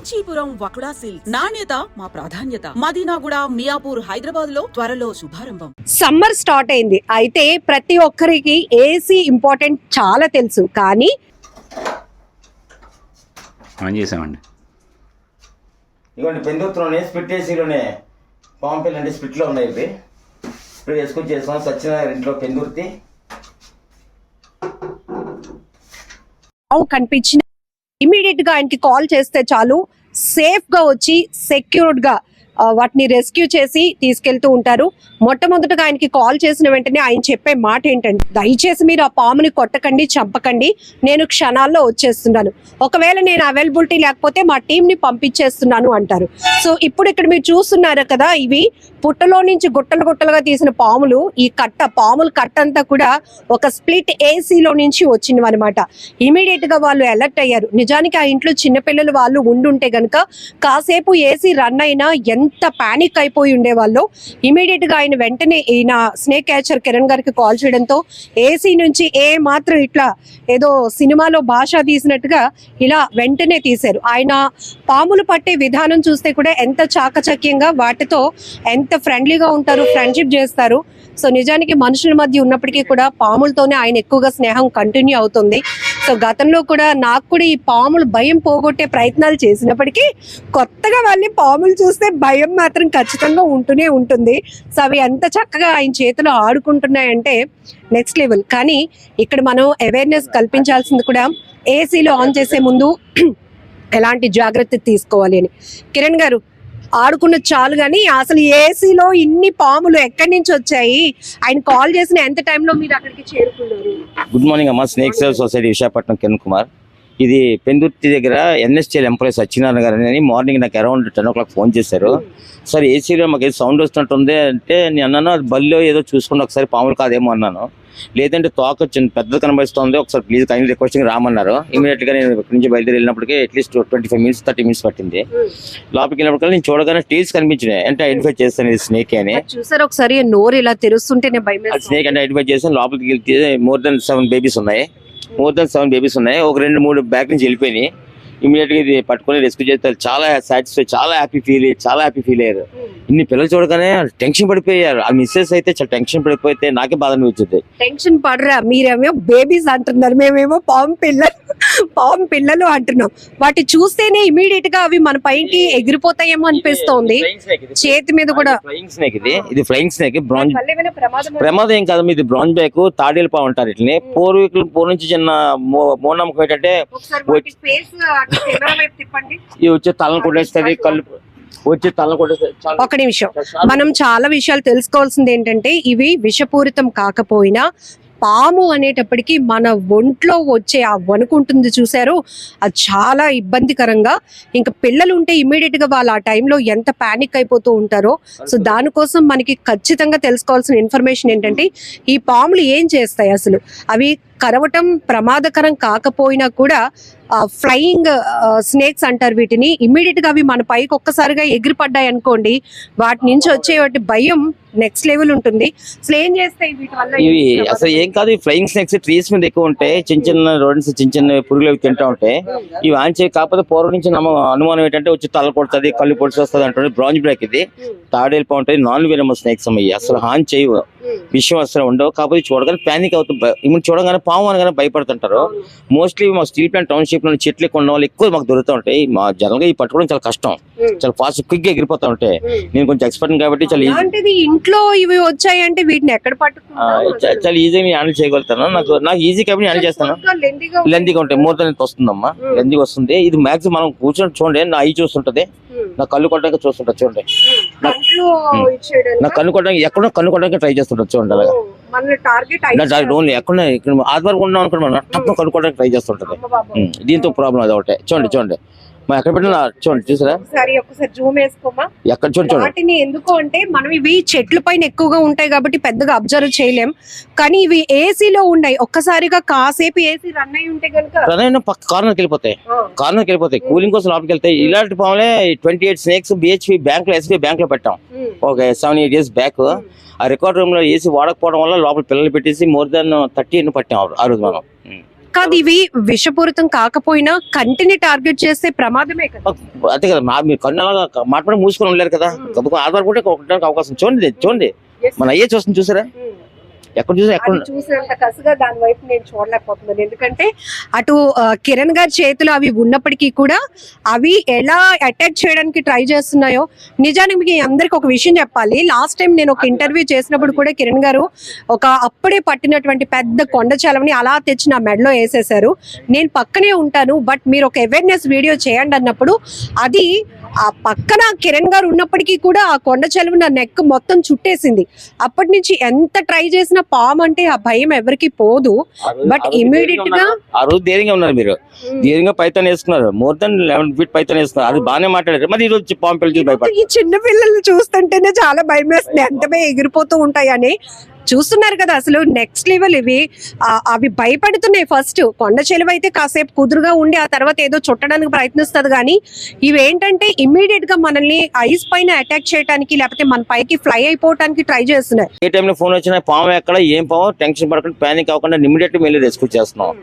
Kanchipuram వకుడా silks నాణ్యత మా ప్రాధాన్యత. మదీనాగూడ, మియాపూర్, హైదరాబాద్ లో త్వరలో శుభారంభం. సమ్మర్ స్టార్ట్ అయింది. అయితే ప్రతి ఒక్కరికి ఏసీ ఇంపార్టెంట్ చాలా తెలుసు, కానీ ఆన్ చేసామండి. ఇవ్వండి పెందుతులోనే స్ప్లిట్ ఏసీలోనే పాంపిల్ అంటే స్ప్లిట్లో ఉన్నాయి. ఇవి ఇప్పుడు వేసుకొని చేస్తాం. సత్యనారాయణ ఇంట్లో పెందుర్తి కనిపించిన ఇమీడియట్ గా ఆయనకి కాల్ చేస్తే చాలు, సేఫ్ గా వచ్చి సెక్యూర్డ్ గా వాటిని రెస్క్యూ చేసి తీసుకెళ్తూ ఉంటారు. మొట్టమొదటగా ఆయనకి కాల్ చేసిన వెంటనే ఆయన చెప్పే మాట ఏంటంటే, దయచేసి మీరు ఆ పాముని కొట్టకండి, చంపకండి, నేను క్షణాల్లో వచ్చేస్తున్నాను, ఒకవేళ నేను అవైలబిలిటీ లేకపోతే మా టీం ని పంపించేస్తున్నాను అంటారు. సో ఇప్పుడు ఇక్కడ మీరు చూస్తున్నారు కదా, ఇవి పుట్టలో నుంచి గుట్టలు గుట్టలుగా తీసిన పాములు. ఈ పాముల కట్ట అంతా కూడా ఒక స్ప్లిట్ ఏసీలో నుంచి వచ్చినవి అనమాట. ఇమీడియట్ గా వాళ్ళు అలర్ట్ అయ్యారు. నిజానికి ఆ ఇంట్లో చిన్నపిల్లలు వాళ్ళు ఉండుంటే గనక కాసేపు ఏసీ రన్ అయినా ఎంత పానిక్ అయిపోయి ఉండేవాళ్ళు. ఇమీడియట్ గా ఆయన వెంటనే ఈయన స్నేక్ క్యాచర్ కిరణ్ గారికి కాల్ చేయడంతో ఏసీ నుంచి మాత్రం ఇట్లా ఏదో సినిమాలో భాష తీసినట్టుగా ఇలా వెంటనే తీశారు. ఆయన పాములు పట్టే విధానం చూస్తే కూడా ఎంత చాకచక్యంగా, వాటితో ఎంత ఫ్రెండ్లీగా ఉంటారు, ఫ్రెండ్షిప్ చేస్తారు. సో నిజానికి మనుషుల మధ్య ఉన్నప్పటికీ కూడా పాములతోనే ఆయన ఎక్కువగా స్నేహం కంటిన్యూ అవుతుంది. సో గతంలో కూడా నాకు కూడా ఈ పాములు భయం పోగొట్టే ప్రయత్నాలు చేసినప్పటికీ కొత్తగా వాళ్ళని పాములు చూస్తే భయం మాత్రం ఖచ్చితంగా ఉంటూనే ఉంటుంది. సో అవి ఎంత చక్కగా ఆయన చేతిలో ఆడుకుంటున్నాయంటే నెక్స్ట్ లెవెల్. కానీ ఇక్కడ మనం అవేర్నెస్ కల్పించాల్సింది కూడా, ఏసీలో ఆన్ చేసే ముందు ఎలాంటి జాగ్రత్త తీసుకోవాలి అని. కిరణ్ గారు, ఆడుకున్న చాలు కానీ అసలు ఏసీలో ఇన్ని పాములు ఎక్కడి నుంచి వచ్చాయి? ఆయన కాల్ చేసిన ఎంత టైంలో మీరు అక్కడికి చేరుకున్నారు? గుడ్ మార్నింగ్ అమ్మా. Snake save society Visakhapatnam, Kiran Kumar. ఇది పెందుర్తి దగ్గర ఎన్ఎస్టీఎల్ ఎంప్లాయీ సత్యనారాయణ గారు అని మార్నింగ్ నాకు అరౌండ్ 10 o'clock ఫోన్ చేశారు. సార్ ఏసీలో మాకు ఏదో సౌండ్ వస్తున్నట్టుంది అంటే, నేను అన్నాను అది బల్లో ఏదో చూసుకుని ఒకసారి పాములు కాదేమో అన్నాను. లేదంటే తోక వచ్చింది పెద్దది కనిపిస్తుంది, ఒకసారి ప్లీజ్ కైండ్ రిక్వెస్టింగ్ రామన్నారు. ఇమీడియట్ గా నేను ఇక్కడి నుంచి బయలుదేరి వెళ్ళినప్పటికీ అట్లీస్ట్ 25 minutes 30 minutes పట్టింది. లోపలికి వెళ్ళినప్పటికీ నేను చూడగానే టీల్స్ కనిపించినాయి. అంటే ఐడెంటిఫై చేస్తాను ఇది స్నేక్ అని. చూసారు ఒకసారి నోరు ఇలా తెరుస్తుంటేనే భయం. స్నేక్ అంటే ఐడెంటిఫై చేస్తాను. లోపలికి వెళ్తే మోర్ దెన్ 7 babies ఉన్నాయి. ఒక 2-3 బ్యాక్ నుంచి వెళ్ళిపోయినాయి. ఇమీడియట్ గా ఇది పట్టుకుని రెస్క్యూ చేస్తారు. చాలా సాటిస్ఫై, చాలా హ్యాపీ ఫీల్ అయ్యారు. ఇన్ని పిల్లలు చూడగానే టెన్షన్ పడిపోయారు. ఆ మిస్సెస్ అయితే చాలా టెన్షన్ పడిపోతే నాకే బాధ అనిపించింది. టెన్షన్ పడరా, మీరేమో బేబీస్ అంటున్నారు, మేమేమో పాము పిల్లలు అంటున్నాం. వాటి చూస్తేనే ఇమీడియట్ గా అవి మన పైకి ఎగిరిపోతాయేమో అనిపిస్తోంది. చేతి మీద కూడా ఫ్లయింగ్ స్నేక్, ఇది ఫ్లయింగ్ స్నేక్. బ్రాంజ్ ప్రమాదం ఏం కాదు, ఇది బ్రాంజ్ బ్యాక్ తాడేలు పాము అంటారు. ఇట్లనే పూర్వీకుల నుంచి చిన్న మూఢనమ్మకం ఏంటంటే, ఇవి వచ్చే తలను కొట్టేస్తుంది, కళ్ళు వచ్చి తలను కొట్టేస్తుంది. ఒక నిమిషం, మనం చాలా విషయాలు తెలుసుకోవాల్సింది ఏంటంటే, ఇవి విషపూరితం కాకపోయినా పాము అనేటప్పటికీ మన ఒంట్లో వచ్చే ఆ వణుకుంటుంది చూసారు, అది చాలా ఇబ్బందికరంగా. ఇంకా పిల్లలు ఉంటే ఇమీడియట్ గా వాళ్ళు ఆ టైంలో ఎంత పానిక్ అయిపోతూ ఉంటారో. సో దానికోసం మనకి ఖచ్చితంగా తెలుసుకోవాల్సిన ఇన్ఫర్మేషన్ ఏంటంటే, ఈ పాములు ఏం చేస్తాయి అసలు. అవి కరవటం ప్రమాదకరం కాకపోయినా కూడా ఫ్లయింగ్ స్నేక్స్ అంటారు వీటిని. ఇమ్మీడియట్ గా అవి మన పైకి ఒక్కసారిగా ఎగిరిపడ్డాయి అనుకోండి, వాటి నుంచి వచ్చే వాటి భయం నెక్స్ట్ లెవెల్ ఉంటుంది. అసలు ఏం చేస్తాయి వీటి వల్ల? ఇవి అసలు ఏం కాదు, ఫ్లయింగ్ స్నేక్స్ ట్రీస్ మీద ఎక్కువ ఉంటాయి. చిన్న రోడ్స్, చిన్న పురుగులు తింటా ఉంటాయి. ఇవి ఆన్ కాకపోతే పూర్వం నుంచి అనుమానం ఏంటంటే, వచ్చి తల కొడుతుంది, కళ్ళు పొడిచి వస్తుంది అంటుంది. బ్రాంజ్ బ్రేక్ ఇది, తాడేలు ఉంటుంది. నాన్ వెనమస్ స్నేక్స్ అయ్యి అసలు హాన్ చేయవు, విషయం అసలు ఉండవు. కాకపోతే చూడగానే ప్యానిక్ అవుతుంది, చూడగానే పాము అనగానే భయపడుతుంటారు. మోస్ట్లీ మా స్టీల్ ప్లాంట్ టౌన్షిప్ లో చెట్లు ఎక్కువ ఉన్న వాళ్ళు ఎక్కువ మాకు దొరుకుతూ ఉంటాయి. మా జనరల్ గా ఈ పట్టుకోవడం చాలా కష్టం, చాలా ఫాస్ట్ క్విక్ గా ఎగిరిపోతా ఉంటాయి. నేను కొంచెం ఎక్స్పర్ట్ కాబట్టి చాలా ఇంట్లో ఇవి వచ్చాయంటే వీటిని ఎక్కడ చాలా ఈజీగా హ్యాండిల్ చేయగలుగుతాను. నాకు ఈజీ కాబట్టి హ్యాండిల్ చేస్తాను. లెందీగా ఉంటాయి, మోర్ దెన్ వస్తుందమ్మా, లెందీగా వస్తుంది. ఇది మాక్సిమం మనం కూర్చొని చూడండి, నా ఐ చూస్తుంటది, నా కళ్ళు కొట్టడానికి చూస్తుంటది. చూడండి నా కన్ను కొట్టడానికి ఎక్కడో కన్ను కొట్టడానికి ట్రై చేస్తుంటది. చూడండి అలాగా ఓన్లీ ఎక్కడ ఆధార్ ఉన్నాం అనుకోండి, మనం తప్ప కనుక్కోవడానికి ట్రై చేస్తుంటది. దీంతో ప్రాబ్లం అది ఒకటే. చూడండి మనం ఎక్కడ పెట్టినా చూడండి, చూసారా ఎక్కడ చూడండి. ఎందుకు అంటే మనం ఇవి చెట్ల పైన ఎక్కువగా ఉంటాయి కాబట్టి పెద్దగా అబ్జర్వ్ చేయలేం. కానీ ఇవి ఏసీలో ఉన్నాయి, ఒక్కసారిగా కాసేపు ఏసీ రన్ అయి ఉంటే కనుక కార్నర్కి వెళ్ళిపోతాయి. కూలింగ్ కోసం లోపలికి వెళ్తాయి. ఇలాంటి పాములే 28 స్నేక్స్ BHP బ్యాంక్ లో, SBI బ్యాంక్ లో పెట్టాం ఒక 7-8 years బ్యాక్. ఆ రికార్డ్ రూమ్ లో ఏసీ వాడకపోవడం వల్ల లోపల పిల్లలు పెట్టేసి మోర్ దెన్ 30 పట్టాం ఆ రోజు మనం. కాదు, ఇవి విషపూరితం కాకపోయినా కంటిని టార్గెట్ చేస్తే ప్రమాదమే కదా. అంతే కదా, మీరు కన్ను అలాగా మాట్లాడి మూసుకొని ఉండలేరు కదా, ఆధారపడి ఒకటానికి అవకాశం. చూడండి మన అయ్యే చూస్తుంది, చూసారా? ఎక్కడ చూసా ఎక్కడ అది చూసినంత కసిగా దాని వైపు నేను చూడలేకపోతున్నాను. ఎందుకంటే అటు కిరణ్ గారి చేతులు అవి ఉన్నప్పటికీ కూడా అవి ఎలా అటాక్ చేయడానికి ట్రై చేస్తున్నాయో. నిజానికి మీకు అందరికి ఒక విషయం చెప్పాలి, లాస్ట్ టైం నేను ఒక ఇంటర్వ్యూ చేసినప్పుడు కూడా కిరణ్ గారు ఒక అప్పుడే పట్టినటువంటి పెద్ద కొండ చలవని అలా తెచ్చి నా మెడలో వేసేసారు. నేను పక్కనే ఉంటాను, బట్ మీరు ఒక అవేర్నెస్ వీడియో చేయండి అన్నప్పుడు అది ఆ పక్కన కిరణ్ గారు ఉన్నప్పటికీ కూడా ఆ కొండ చలువ నా నెక్ మొత్తం చుట్టేసింది. అప్పటి నుంచి ఎంత ట్రై చేసినా పాము అంటే ఆ భయం ఎవరికి పోదు. బట్ ఇమీడియట్ గా ఆ రోజు ధైర్యంగా ఉన్నారు, మీరు ధైర్యంగా పైతాన్ వేసుకున్నారు, మోర్ దెన్ 11 feet పైతాన్ వేసుకున్నారు, అది బాగానే మాట్లాడారు. మరి ఈ రోజు పాము పిల్లలు భయపడ, ఈ చిన్న పిల్లలు చూస్తుంటేనే చాలా భయం వేస్తుంది, ఎంతమే ఎగిరిపోతూ ఉంటాయని. చూస్తున్నారు కదా, అసలు నెక్స్ట్ లెవెల్ ఇవి. అవి భయపడుతున్నాయి. ఫస్ట్ కొండ చెలువ అయితే కాసేపు కుదురుగా ఉండి ఆ తర్వాత ఏదో చుట్టడానికి ప్రయత్నిస్తుంది, కానీ ఇవేంటంటే ఇమ్మీడియట్ గా మనల్ని ఐస్ పైన అటాక్ చేయడానికి లేకపోతే మన పైకి ఫ్లై అయిపోవడానికి ట్రై చేస్తున్నాయి. ఏ టైంలో ఫోన్ వచ్చినా పాము ఎక్కడ ఏం పాము టెన్షన్ పడకుండా ప్యానిక్ అవ్వకుండా ఇమ్మీడియట్ వెళ్ళి రెస్క్యూ చేస్తున్నాం.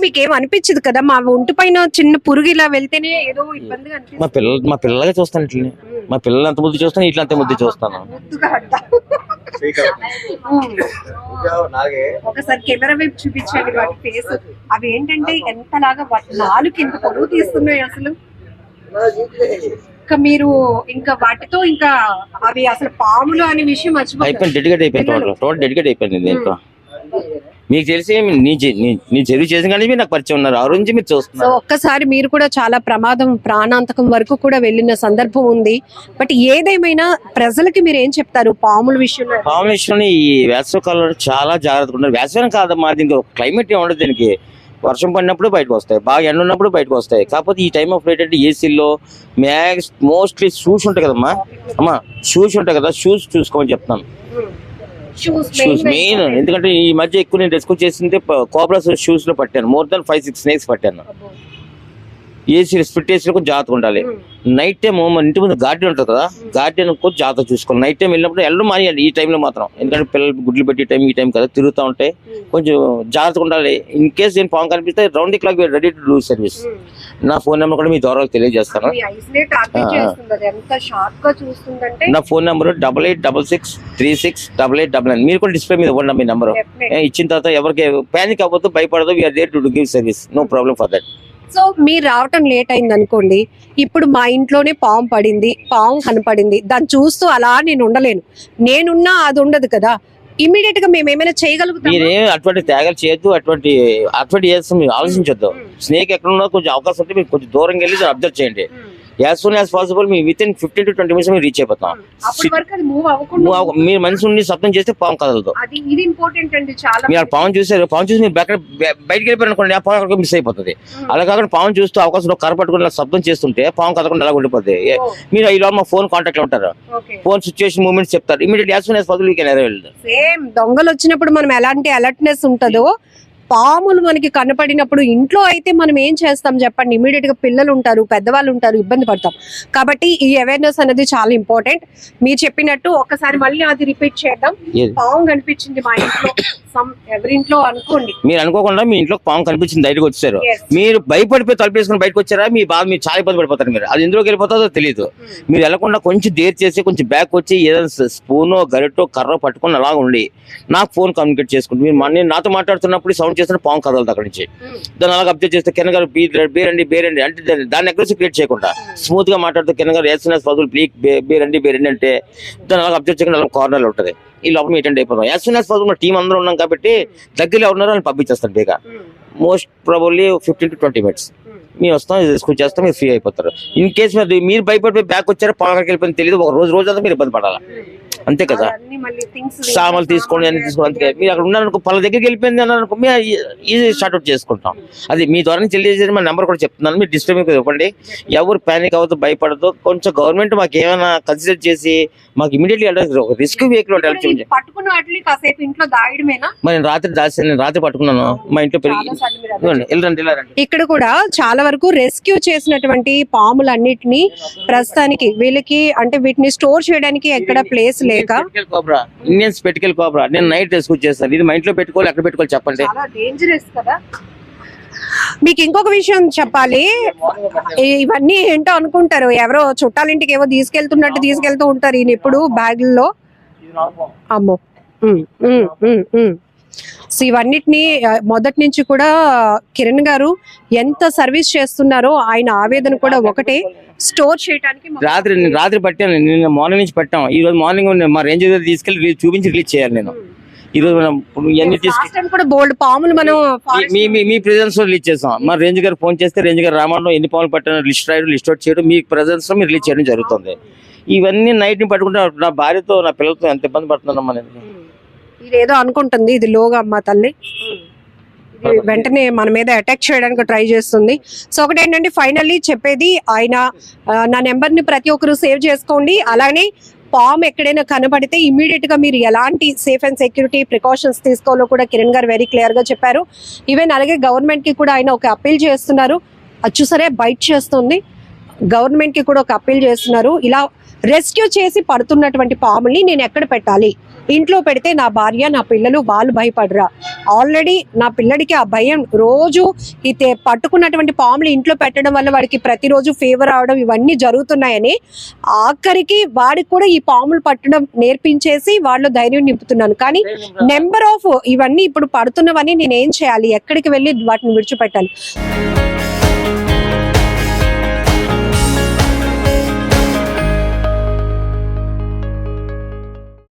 మీకు ఏం అనిపించదు కదా, మా ఒంటి పైన చిన్న పురుగు ఇలా వెళ్తేనే ఏదో ఇబ్బందిగా అనిపిస్తుంది. మా పిల్లలగా చూస్తాను ఇట్లని, మా పిల్లలు అంత ముద్దు చూస్తాను, ఇట్లా అంత ముద్దు చూస్తాను. ఒకసారి కెమెరా వైపు చూపించండి వాటి ఫేస్. అవి ఏంటంటే ఎంతలాగా వాటి నాలుగు ఎంత పొరుగు తీస్తున్నాయి అసలు. ఇంకా మీరు ఇంకా వాటితో ఇంకా అవి అసలు పాములు అనే విషయం అయిపోయింది, డెడికేట్ అయిపోయింది, టోటల్ డెడికేట్ అయిపోయింది దీంట్లో. మీకు తెలిసి నీ చెరువు చేసిన కానీ మీరు నాకు పరిచయం ఉన్నారు, ఆ రోజు మీరు చూస్తున్నారు. సో ఒక్కసారి మీరు కూడా చాలా ప్రమాదం ప్రాణాంతకం వరకు కూడా వెళ్ళిన సందర్భం ఉంది. బట్ ఏదేమైనా ప్రజలకి మీరు ఏం చెప్తారు పాముల విషయంలో? పాముల విషయంలో ఈ వేసవి కాలంలో చాలా జాగ్రత్తగా ఉన్నారు. వేసవి కాదమ్మా, దీనికి క్లైమేట్ ఉండదు, దీనికి వర్షం పడినప్పుడు బయటకు వస్తాయి, బాగా ఎండ ఉన్నప్పుడు బయటకు వస్తాయి. కాకపోతే ఈ టైం ఆఫ్ ఏంటంటే ఏసీలో మోస్ట్లీ షూస్ ఉంటాయి కదమ్మా, షూస్ ఉంటాయి కదా, షూస్ చూసుకోమని చెప్తాను. షూస్ మెయిన్, ఎందుకంటే ఈ మధ్య ఎక్కువ నేను రెస్క్యూ చేసింది కోబ్రా షూస్ లో పట్టాను, మోర్ దాన్ 5-6 snakes పట్టాను. ఏసీ స్ప్లిట్ ఏసీలో కొంచెం జాగ్రత్తగా ఉండాలి. నైట్ టైం మన ఇంటి ముందు గార్డెన్ ఉంటుంది కదా, గార్డెన్ కొంచెం జాగ్రత్త చూసుకోవాలి. నైట్ టైం వెళ్ళినప్పుడు వెళ్ళడం మానేయాలి ఈ టైంలో మాత్రం, ఎందుకంటే పిల్లలు గుడ్లు పెట్టి టైం ఈ టైం కదా తిరుగుతూ ఉంటాయి, కొంచెం జాగ్రత్తగా ఉండాలి. ఇన్ కేసు నేను పాము కనిపిస్తే round the clock ready to do service. నా ఫోన్ నెంబర్ కూడా మీ ద్వారా తెలియజేస్తాను. నా ఫోన్ నెంబర్ 8866368899. మీరు కూడా డిస్ప్లే మీద ఇవ్వండి మీ నెంబర్. ఇచ్చిన తర్వాత ఎవరికి ప్యానిక్ అవ్వద్దు, భయపడదు. We're there to give service, no problem for that. So మీరు రావటం లేట్ అయింది అనుకోండి, ఇప్పుడు మా ఇంట్లోనే పాము పడింది, పాము కనపడింది, దాన్ని చూస్తూ అలా నేను ఉండలేను, నేనున్నా అది ఉండదు కదా. ఇమీడియట్ గా మేము ఏమైనా చేయగలుగుతాం? మీరేం అటువంటి త్యాగాలు చేయొద్దు, అటువంటి చేస్తాం మీరు ఆలోచించొద్దు. స్నేక్ ఎక్కడ ఉన్నా కొంచెం అవకాశం ఉంటే మీరు కొంచెం దూరం వెళ్ళి అబ్జర్వ్ చేయండి. As soon as possible me with in 15 to 20 minutes మీరు రీచ్ అయిపోతాం. మీరు మనిషి ఉండి శబ్దం చేస్తే పాము కదలదు. మీరు పాము చూసారు, పాము చూసి మీరు బయటకు వెళ్ళిపోయారు అనుకోండి, ఆ పాము అక్కడ మిస్ అయిపోతుంది. అలా కాకుండా పాము చూస్తూ అవకాశం కర్ర పట్టుకుని శబ్దం చేస్తుంటే పాము కదలకుండా అలా ఉండిపోతుంది. మీరు ఈ మా ఫోన్ కాంటాక్ట్ లో ఉంటారు, ఫోన్ సిచ్యువేషన్ మూమెంట్స్ చెప్తారు, immediate as soon as possible you can arrive. Same దొంగలు వచ్చినప్పుడు మనం ఎలాంటి అలర్ట్నెస్ ఉంటుందో, పాములు మనకి కనపడినప్పుడు ఇంట్లో అయితే మనం ఏం చేస్తాం చెప్పండి? ఇమీడియట్ గా పిల్లలు ఉంటారు, పెద్దవాళ్ళు ఉంటారు, ఇబ్బంది పడతాం. కాబట్టి ఈ అవేర్నెస్ అనేది చాలా ఇంపార్టెంట్. మీరు చెప్పినట్టు ఒకసారి మళ్ళీ అది రిపీట్ చేద్దాం. పాము కనిపించింది మా ఇంట్లో, ఎవరింట్లో అనుకోండి, మీరు అనుకోకుండా మీ ఇంట్లో పాము కనిపించింది, బయటకు వచ్చారు, మీరు భయపడిపోయి తలుపేసుకుని బయటకు వచ్చారా, మీ బాధ మీరు చాలా ఇబ్బంది పడిపోతారు. మీరు అది ఎందులోకి వెళ్ళిపోతుందో తెలియదు. మీరు వెళ్లకుండా కొంచెం దేర్ చేసి కొంచెం బ్యాక్ వచ్చి ఏదైనా స్పూనో గరిటో కర్ర పట్టుకుని అలా ఉండి నాకు ఫోన్ కమ్యూనికేట్ చేసుకుంటే, మీరు నాతో మాట్లాడుతున్నప్పుడు సౌండ్ చేస్తే పాము కదలదు అక్కడి నుంచి. దాన్ని అలాగ అబ్జర్వ్ చేస్తే కింద గారు బేరండి అంటే దాన్ని అగ్రెసివ్ క్రియేట్ చేయకుండా స్మూత్ గా మాట్లాడుతూ కింద గారు బేరండి అంటే దాన్ని అలాగ అబ్జర్వ్ చేయకుండా అలా కార్నర్ ఉంటుంది. ఈ లోపల అటెండ్ అయిపోతాం. As soon as possible team అందరూ ఉన్నాం కాబట్టి దగ్గరలో ఉన్నారో అని పంపించేస్తాను బేగా. మోస్ట్ ప్రాబబ్లీ 15 to 20 minutes మేము వస్తాం, స్కూల్ చేస్తాం, మీరు ఫ్రీ అయిపోతారు. ఇన్ కేసు మీరు భయపడిపోయి బ్యాక్ వచ్చారో పాలకి వెళ్ళిపోయింది తెలియదు, ఒక రోజు అంతా మీరు ఇబ్బంది పడాలి, అంతే కదా. సామాన్లు తీసుకోండి, అన్ని తీసుకోండి, అంతే. మీరు అక్కడ ఉన్నారనుకో, పళ్ళ దగ్గరికి వెళ్ళిపోయింది అన్నారనుకో, మేము ఈజీ షార్ట్అవుట్ చేసుకుంటాం. అది మీ ద్వారా తెలియజేసి మా నెంబర్ కూడా చెప్తున్నాను, మీరు డిస్టర్బ్ ఇవ్వండి. ఎవరు ప్యానిక్ అవ్వద్దు, భయపడదు. కొంచెం గవర్నమెంట్ మాకు ఏమైనా కన్సిడర్ చేసి మాకు ఇమీడియట్లీ రిస్క్ వెహికల్ మరి రాత్రి పట్టుకున్నాను మా ఇంట్లో పెరిగి. ఇక్కడ కూడా చాలా వరకు రెస్క్యూ చేసినటువంటి పాములన్నిటిని ప్రస్తుతానికి వీళ్ళకి అంటే వీటిని స్టోర్ చేయడానికి ఎక్కడ ప్లేస్ లేక ఇండియన్ స్పెటికల్ కోబ్రా నేను నైట్ రెస్క్యూ చేస్తాను. ఇది మా ఇంట్లో పెట్టుకోవాలి, ఎక్కడ పెట్టుకోవాలి చెప్పండి? చాలా డేంజరస్ కదా. మీకు ఇంకొక విషయం చెప్పాలి, ఇవన్నీ ఏంటో అనుకుంటారు, ఎవరో చుట్టాలింటికి ఏవో తీసుకెళ్తున్నట్టు తీసుకెళ్తూ ఉంటారు ఈయన ఇప్పుడు బ్యాగుల్లో. అమ్మో. సో ఇవన్నిటిని మొదటి నుంచి కూడా కిరణ్ గారు ఎంత సర్వీస్ చేస్తున్నారో ఆయన ఆవేదన కూడా ఒకటే, స్టోర్ చేయడానికి రాత్రి పట్టాను, నిన్న మార్నింగ్ నుంచి పట్టాం. ఈ రోజు మార్నింగ్ మా రేంజ్ దగ్గర తీసుకెళ్లి చూపించి రిలీజ్ చేయాలి నేను. ఈ రోజు మనం ఇవన్నీ తీసుకెళ్ళి కూడా బోల్డ్ పాములు మనం మీ ప్రెజెన్స్ లో రిలీజ్ చేస్తాం. మా రేంజ్ గారు ఫోన్ చేస్తే రేంజ్ గారు రామన్లో ఎన్ని పాములు పట్టాను లిస్ట్ రాయడం, లిస్ట్ అవుట్ చేయడం, మీ ప్రెజెన్స్ లో మీరు రిలీజ్ చేయడం జరుగుతుంది. ఇవన్నీ నైట్ ని పట్టుకుంటే నా భార్యతో నా పిల్లలతో ఎంత ఇబ్బంది పడుతున్నానమ్మా నేను. ఇదేదో అనుకుంటుంది ఇది లోగా అమ్మ తల్లి, ఇది వెంటనే మన మీద అటాక్ చేయడానికి ట్రై చేస్తుంది. సో ఒకటి ఏంటంటే ఫైనల్లీ చెప్పేది ఆయన, నా నెంబర్ ని ప్రతి ఒక్కరు సేవ్ చేసుకోండి. అలానే పామ్ ఎక్కడైనా కనబడితే ఇమీడియట్ గా మీరు ఎలాంటి సేఫ్ అండ్ సెక్యూరిటీ ప్రికాషన్స్ తీసుకోవాలో కూడా కిరణ్ గారు వెరీ క్లియర్ గా చెప్పారు. ఈవెన్ అలాగే గవర్నమెంట్ కి కూడా ఆయన ఒక అప్పీల్ చేస్తున్నారు. అది చూసరే బైట్ చేస్తుంది, గవర్నమెంట్ కి కూడా ఒక అప్పీల్ చేస్తున్నారు. ఇలా రెస్క్యూ చేసి పడుతున్నటువంటి పాముల్ని నేను ఎక్కడ పెట్టాలి, ఇంట్లో పెడితే నా భార్య నా పిల్లలు వాళ్ళు భయపడరా, ఆల్రెడీ నా పిల్లడికి ఆ భయం, రోజు ఈ పట్టుకున్నటువంటి పాములు ఇంట్లో పెట్టడం వల్ల వాడికి ప్రతిరోజు ఫీవర్ అవడం ఇవన్నీ జరుగుతున్నాయని ఆఖరికి వాడికి కూడా ఈ పాములు పట్టడం నేర్పించేసి వాళ్ళు ధైర్యం నింపుతున్నాను. కానీ నెంబర్ ఆఫ్ ఇవన్నీ ఇప్పుడు పడుతున్నవన్నీ నేను ఏం చేయాలి, ఎక్కడికి వెళ్ళి వాటిని విడిచిపెట్టాలి?